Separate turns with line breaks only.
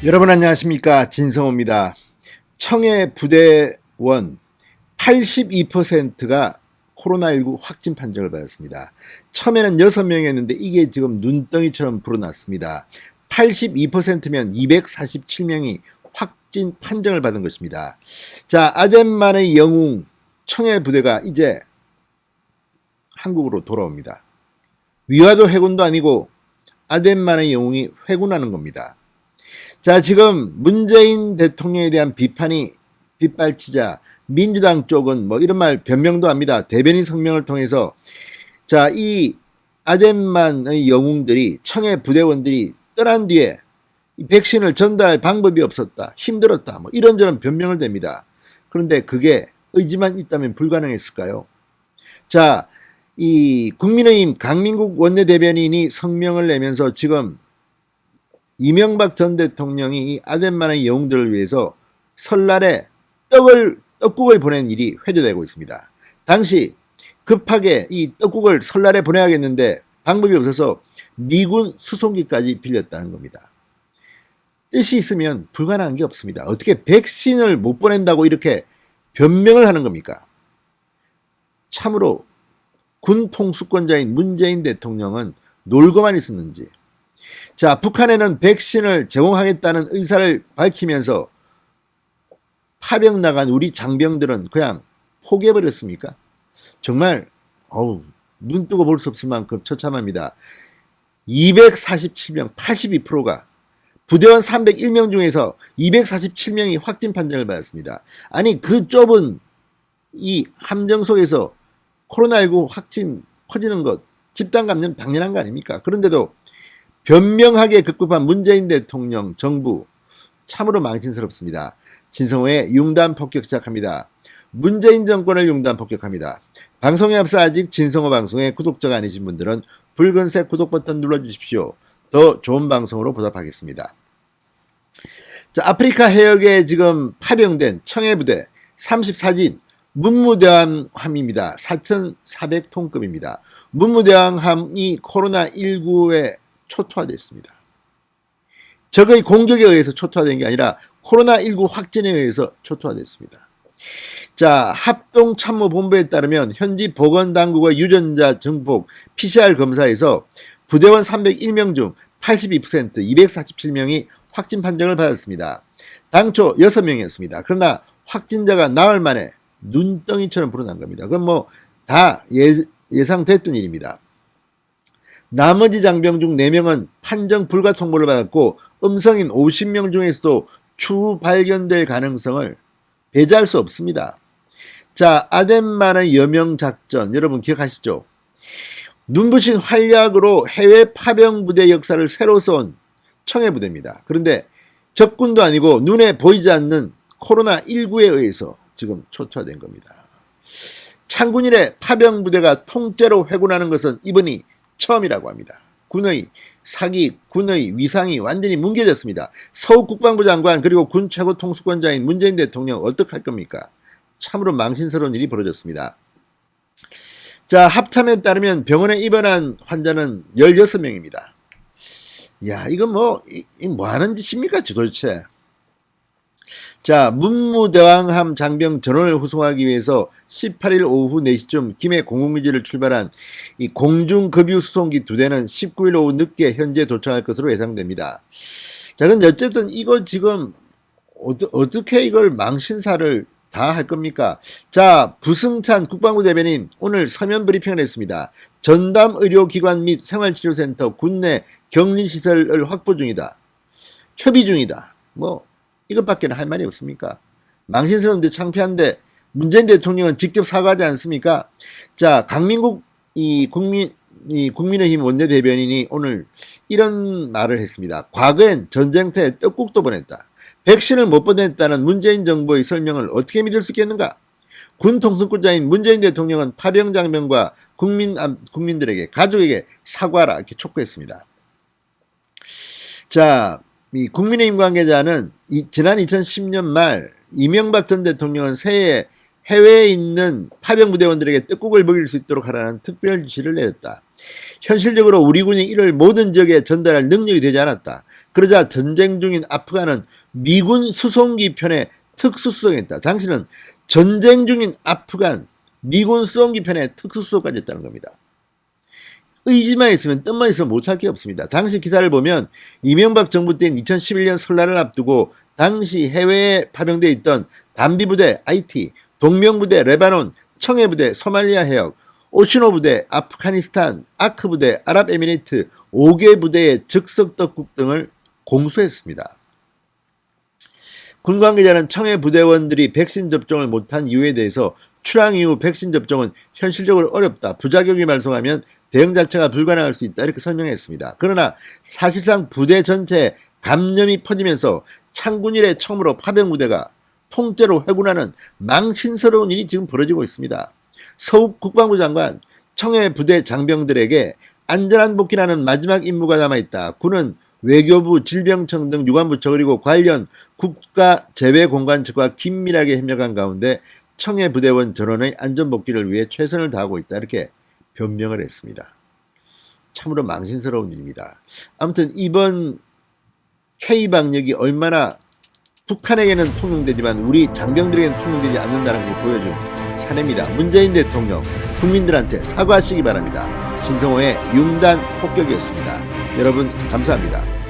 여러분 안녕하십니까, 진성호입니다. 청해 부대원 82%가 코로나19 확진 판정을 받았습니다. 처음에는 6명이었는데 이게 지금 눈덩이처럼 불어났습니다. 82%면 247명이 확진 판정을 받은 것입니다. 자, 아덴만의 영웅 청해 부대가 이제 한국으로 돌아옵니다. 위화도 회군도 아니고 아덴만의 영웅이 회군하는 겁니다. 자, 지금 문재인 대통령에 대한 비판이 빗발치자 민주당 쪽은 뭐 이런 말 변명도 합니다. 대변인 성명을 통해서 자, 이 아덴만의 영웅들이 청해 부대원들이 떠난 뒤에 백신을 전달할 방법이 없었다, 힘들었다, 뭐 이런저런 변명을 댑니다. 그런데 그게 의지만 있다면 불가능했을까요? 자, 이 국민의힘 강민국 원내대변인이 성명을 내면서 지금 이명박 전 대통령이 이 아덴만의 영웅들을 위해서 설날에 떡국을 보낸 일이 회자되고 있습니다. 당시 급하게 이 떡국을 설날에 보내야겠는데 방법이 없어서 미군 수송기까지 빌렸다는 겁니다. 뜻이 있으면 불가능한 게 없습니다. 어떻게 백신을 못 보낸다고 이렇게 변명을 하는 겁니까? 참으로 군 통수권자인 문재인 대통령은 놀고만 있었는지. 자, 북한에는 백신을 제공하겠다는 의사를 밝히면서 파병 나간 우리 장병들은 그냥 포기해버렸습니까? 정말 눈 뜨고 볼 수 없을 만큼 처참합니다. 247명, 82%가 부대원 301명 중에서 247명이 확진 판정을 받았습니다. 아니, 그 좁은 이 함정 속에서 코로나19 확진 퍼지는 것, 집단 감염 당연한 거 아닙니까? 그런데도 변명하기에 급급한 문재인 대통령 정부, 참으로 망신스럽습니다. 진성호의 융단 폭격 시작합니다. 문재인 정권을 융단 폭격합니다. 방송에 앞서 아직 진성호 방송의 구독자가 아니신 분들은 붉은색 구독 버튼 눌러주십시오. 더 좋은 방송으로 보답하겠습니다. 자, 아프리카 해역에 지금 파병된 청해부대 34진 문무대왕함입니다. 4,400톤급입니다. 문무대왕함이 코로나19에 초토화됐습니다. 적의 공격에 의해서 초토화된 게 아니라 코로나19 확진에 의해서 초토화됐습니다. 자, 합동참모본부에 따르면 현지 보건당국의 유전자 증폭 PCR 검사에서 부대원 301명 중 82%, 247명이 확진 판정을 받았습니다. 당초 6명이었습니다. 그러나 확진자가 나흘 만에 눈덩이처럼 불어난 겁니다. 그건 뭐 다 예상됐던 일입니다. 나머지 장병 중 4명은 판정 불가 통보를 받았고 음성인 50명 중에서도 추후 발견될 가능성을 배제할 수 없습니다. 자, 아덴만의 여명 작전 여러분 기억하시죠? 눈부신 활약으로 해외 파병 부대 역사를 새로 써온 청해 부대입니다. 그런데 적군도 아니고 눈에 보이지 않는 코로나19에 의해서 지금 초토화된 겁니다. 창군 이래 파병 부대가 통째로 회군하는 것은 이번이 처음이라고 합니다. 군의 사기, 군의 위상이 완전히 뭉개졌습니다. 서욱 국방부 장관 그리고 군 최고 통수권자인 문재인 대통령 어떡할 겁니까? 참으로 망신스러운 일이 벌어졌습니다. 자, 합참에 따르면 병원에 입원한 환자는 16명입니다. 야, 이건 뭐 하는 짓입니까 도대체? 자, 문무대왕함 장병 전원을 후송하기 위해서 18일 오후 4시쯤 김해 공군기지를 출발한 이 공중급유 수송기 2대는 19일 오후 늦게 현지에 도착할 것으로 예상됩니다. 자, 근데 어쨌든 이걸 지금 어떻게 이걸 망신사를 다 할 겁니까? 자, 부승찬 국방부 대변인 오늘 서면 브리핑을 했습니다. 전담 의료기관 및 생활치료센터 군내 격리시설을 확보 중이다. 협의 중이다. 뭐 이것밖에 할 말이 없습니까? 망신스러운데 창피한데 문재인 대통령은 직접 사과하지 않습니까? 자, 강민국 국민의힘 원내대변인이 오늘 이런 말을 했습니다. 과거엔 전쟁터에 떡국도 보냈다. 백신을 못 보냈다는 문재인 정부의 설명을 어떻게 믿을 수 있겠는가? 군 통수권자인 문재인 대통령은 파병 장병과 국민들에게 가족에게 사과하라 이렇게 촉구했습니다. 자, 이 국민의힘 관계자는 지난 2010년 말 이명박 전 대통령은 새해에 해외에 있는 파병부대원들에게 떡국을 먹일 수 있도록 하라는 특별 지시를 내렸다. 현실적으로 우리 군이 이를 모든 지역에 전달할 능력이 되지 않았다. 그러자 전쟁 중인 아프간은 미군 수송기 편에 특수수송했다. 당신은 전쟁 중인 아프간 미군 수송기 편에 특수수송까지 했다는 겁니다. 의지만 있으면 뜻만 있으면 못할 게 없습니다. 당시 기사를 보면 이명박 정부 때인 2011년 설날을 앞두고 당시 해외에 파병되어 있던 단비부대 IT, 동명부대 레바논, 청해부대 소말리아 해역, 오시노부대 아프가니스탄, 아크부대 아랍에미리트 5개 부대의 즉석떡국 등을 공수했습니다. 군 관계자는 청해 부대원들이 백신 접종을 못한 이유에 대해서 출항 이후 백신 접종은 현실적으로 어렵다. 부작용이 발생하면 대응 자체가 불가능할 수 있다. 이렇게 설명했습니다. 그러나 사실상 부대 전체에 감염이 퍼지면서 창군 이래 처음으로 파병부대가 통째로 회군하는 망신스러운 일이 지금 벌어지고 있습니다. 서욱 국방부 장관, 청해 부대 장병들에게 안전한 복귀라는 마지막 임무가 남아있다. 군은 외교부, 질병청 등 유관부처 그리고 관련 국가재외공관 측과 긴밀하게 협력한 가운데 청해 부대원 전원의 안전복귀를 위해 최선을 다하고 있다. 이렇게 변명을 했습니다. 참으로 망신스러운 일입니다. 아무튼 이번 K방역이 얼마나 북한에게는 통용되지만 우리 장병들에게는 통용되지 않는다는 걸 보여준 사례입니다. 문재인 대통령 국민들한테 사과하시기 바랍니다. 진성호의 융단 폭격이었습니다. 여러분 감사합니다.